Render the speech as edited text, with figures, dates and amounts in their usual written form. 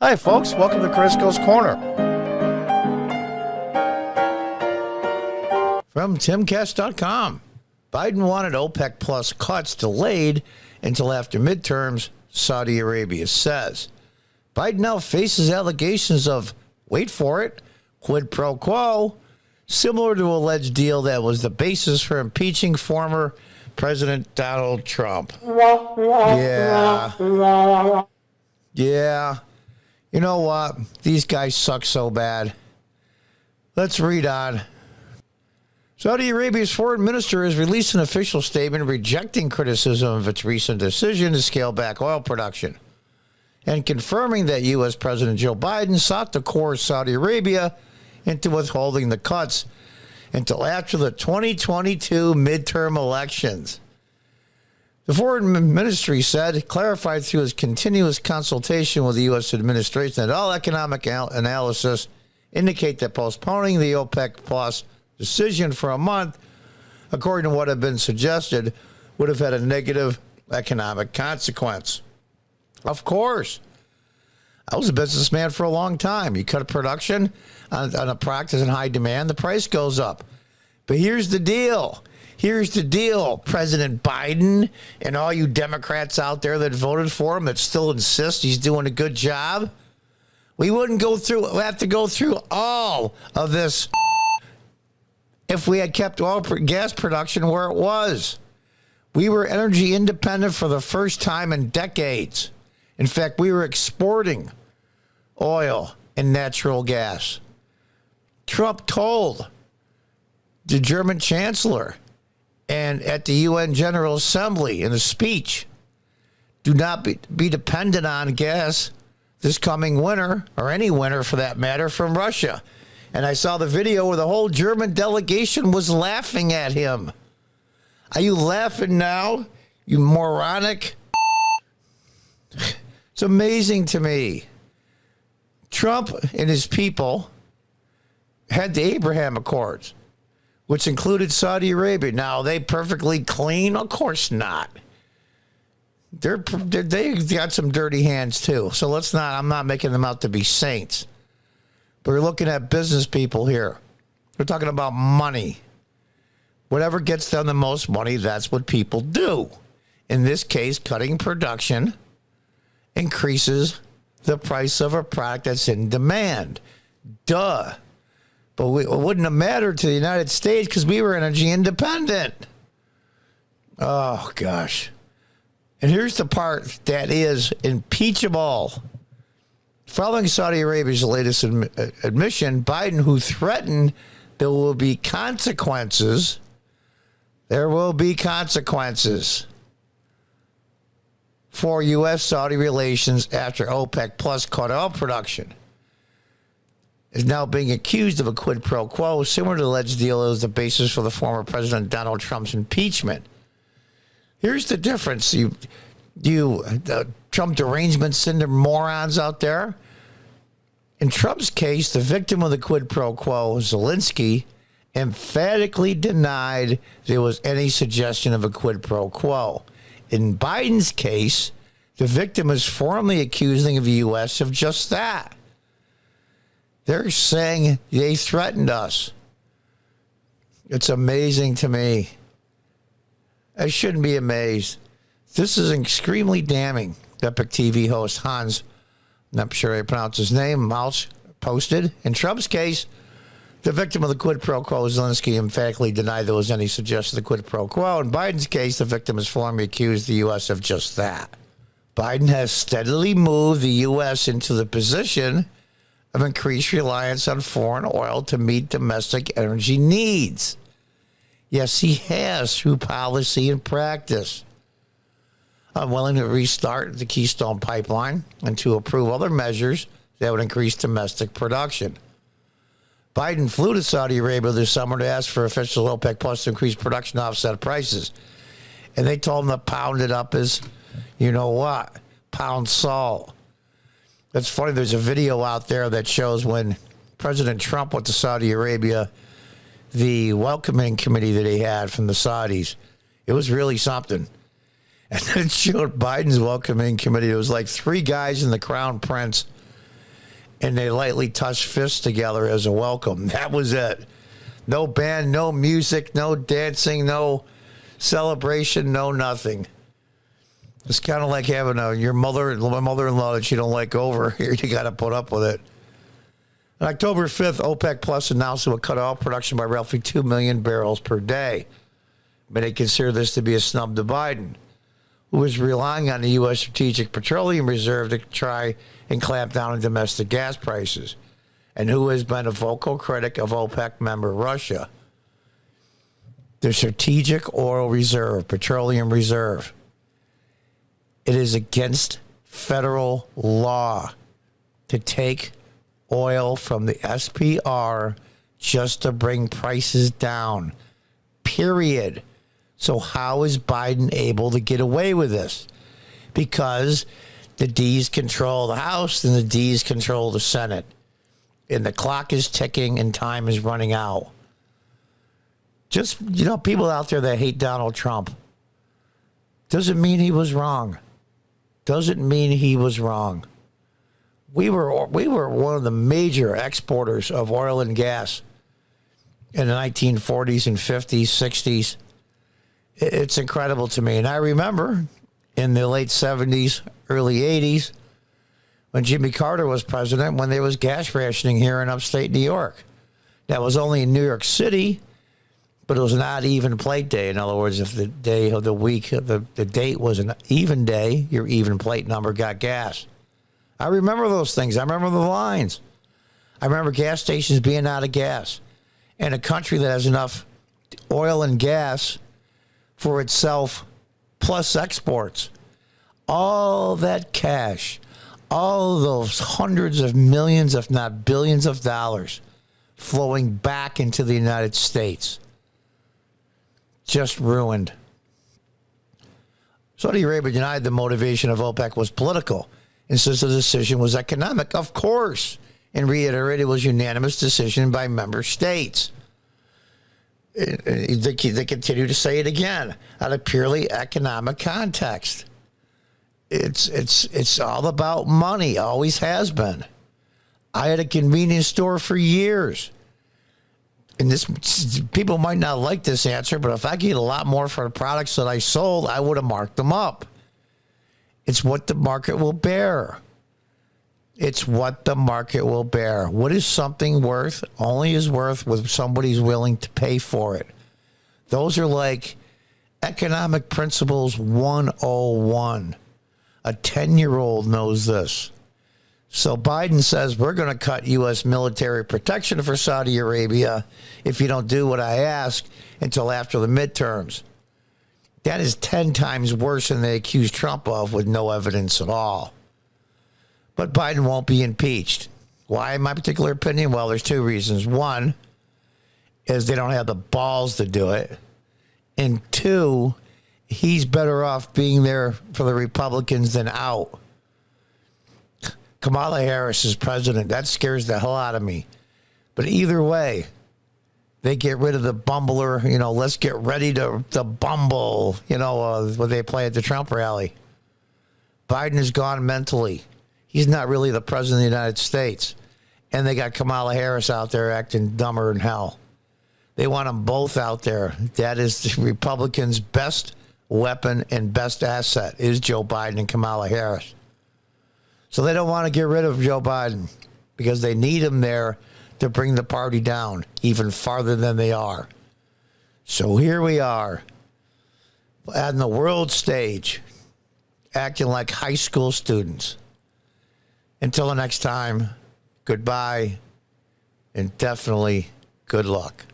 Hi, folks. Welcome to Crisco's Corner. From timcast.com. Biden wanted OPEC Plus cuts delayed until after midterms, Saudi Arabia says. Biden now faces allegations of, wait for it, Quid-Pro-Quo, similar to an alleged deal that was the basis for impeaching former President Donald Trump. Yeah. You know what? These guys suck so bad. Let's read on. Saudi Arabia's foreign minister has released an official statement rejecting criticism of its recent decision to scale back oil production and confirming that U.S. President Joe Biden sought to coerce Saudi Arabia into withholding the cuts until after the 2022 midterm elections. The foreign ministry said, clarified through its continuous consultation with the U.S. administration, that all economic analysis indicate that postponing the OPEC Plus decision for a month, according to what had been suggested, would have had a negative economic consequence. Of course. I was a businessman for a long time. You cut production on a product that's in high demand, the price goes up. But here's the deal. Here's the deal, President Biden and all you Democrats out there that voted for him that still insist he's doing a good job. We wouldn't have to go through all of this if we had kept gas production where it was. We were energy independent for the first time in decades. In fact, we were exporting oil and natural gas. Trump told the German chancellor and at the UN General Assembly in a speech, do not be dependent on gas this coming winter, or any winter for that matter, from Russia. And I saw the video where the whole German delegation was laughing at him. Are you laughing now, you moronic? It's amazing to me. Trump and his people had the Abraham Accords, which included Saudi Arabia. Now, are they perfectly clean? Of course not. They got some dirty hands too. So I'm not making them out to be saints. But we're looking at business people here. We're talking about money. Whatever gets them the most money, that's what people do. In this case, cutting production increases the price of a product that's in demand. Duh. But it wouldn't have mattered to the United States because we were energy independent. Oh, gosh. And here's the part that is impeachable. Following Saudi Arabia's latest admission, Biden, who threatened there will be consequences for U.S.-Saudi relations after OPEC Plus cut oil production, is now being accused of a quid pro quo, similar to the alleged deal that was the basis for the former President Donald Trump's impeachment. Here's the difference. You Trump derangement syndrome morons out there. In Trump's case, the victim of the quid pro quo, Zelensky, emphatically denied there was any suggestion of a quid pro quo. In Biden's case, the victim is formally accusing the U.S. of just that. They're saying they threatened us. It's amazing to me. I shouldn't be amazed. This is extremely damning. Epic TV host Hans, I'm not sure I pronounce his name, Mouse, posted. In Trump's case, the victim of the quid pro quo, Zelensky, emphatically denied there was any suggestion of the quid pro quo. In Biden's case, the victim has formally accused the U.S. of just that. Biden has steadily moved the U.S. into the position of increased reliance on foreign oil to meet domestic energy needs. Yes, he has, through policy and practice. I'm willing to restart the Keystone Pipeline and to approve other measures that would increase domestic production. Biden flew to Saudi Arabia this summer to ask for official OPEC Plus to increase production to offset prices. And they told him to pound it up as, you know what, pound salt. That's funny. There's a video out there that shows when President Trump went to Saudi Arabia, the welcoming committee that he had from the Saudis. It was really something. And it showed Biden's welcoming committee. It was like three guys and the crown prince and they lightly touched fists together as a welcome. That was it. No band, no music, no dancing, no celebration, no nothing. It's kind of like having my mother-in-law that you don't like over here. You got to put up with it. On October 5th, OPEC Plus announced it would cut oil production by roughly 2 million barrels per day. But they consider this to be a snub to Biden, who is relying on the U.S. Strategic Petroleum Reserve to try and clamp down on domestic gas prices, and who has been a vocal critic of OPEC member Russia. The Strategic Oil Reserve, Petroleum Reserve, it is against federal law to take oil from the SPR just to bring prices down, period. So how is Biden able to get away with this? Because the D's control the House and the D's control the Senate. And the clock is ticking and time is running out. Just, people out there that hate Donald Trump, doesn't mean he was wrong. Doesn't mean he was wrong. We were one of the major exporters of oil and gas in the 1940s and 50s, 60s. It's incredible to me. And I remember in the late 70s, early 80s, when Jimmy Carter was president, when there was gas rationing here in upstate New York. That was only in New York City, but it was not even plate day. In other words, if the day of the week, the date was an even day, your even plate number got gas. I remember those things. I remember the lines. I remember gas stations being out of gas. In a country that has enough oil and gas for itself plus exports. All that cash, all those hundreds of millions, if not billions of dollars flowing back into the United States. Just ruined. Saudi Arabia denied the motivation of OPEC was political and says the decision was economic, of course, and reiterated it was a unanimous decision by member states. They continue to say it again out of purely economic context. It's all about money, always has been. I had a convenience store for years. And people might not like this answer, but if I get a lot more for the products that I sold, I would have marked them up. It's what the market will bear. It's what the market will bear. What is something worth? Only is worth what somebody's willing to pay for it. Those are like economic principles 101. A 10-year-old knows this. So Biden says we're going to cut U.S. military protection for Saudi Arabia if you don't do what I ask until after the midterms. That is 10 times worse than they accused Trump of with no evidence at all. But Biden won't be impeached. Why, in my particular opinion? Well, there's two reasons. One is they don't have the balls to do it. And two, he's better off being there for the Republicans than out. Kamala Harris is president. That scares the hell out of me. But either way, they get rid of the bumbler. Let's get ready to bumble, what they play at the Trump rally. Biden is gone mentally. He's not really the president of the United States. And they got Kamala Harris out there acting dumber than hell. They want them both out there. That is the Republicans' best weapon and best asset is Joe Biden and Kamala Harris. So they don't want to get rid of Joe Biden because they need him there to bring the party down even farther than they are. So here we are on the world stage acting like high school students. Until the next time, goodbye and definitely good luck.